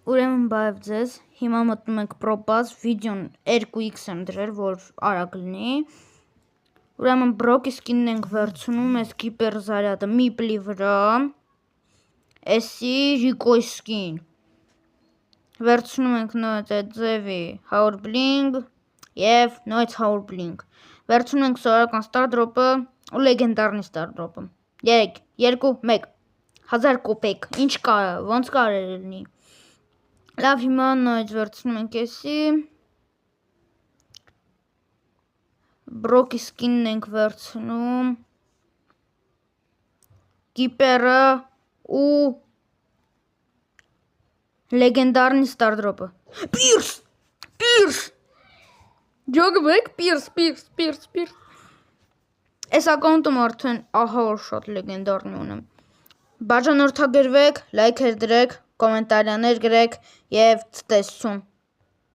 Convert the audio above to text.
Ուրեմն բայև ձեզ, հիմա մտնում ենք պրոպազ, վիդեոն 2x եմ դրել, որ արագ լինի։ Ուրեմն բրոկի սկինն ենք վերցնում, այս կիպեր զարյատը միպլի վրա, էսի ռիկոյ սկին։ Վերցնում ենք նոյց այդ ձևի 100 բլինգ և նոյց 100 բլինգ։ Վերցնում ենք սովորական ստարդրոպը ու լեգենդարնի ստարդրոպը։ 3, 2, 1, 1000 կոպեկ, ինչ կա, ոնց կարել լինի։ Լավ, հիմա նոյց վերցնում ենք էսի, բրոկի սկինն ենք վերցնում, կիպերը ու լեգենդարնի ստարդրոպը։ Պիրս, ջոգում եք, պիրս։ Այս ակաունտում արդեն ահա որ շատ լեգենդարնի ունեմ։ Բաժանորդագրվեք, լայքեր դրեք, կոմենտարիաներ գրեք և ցտեսություն։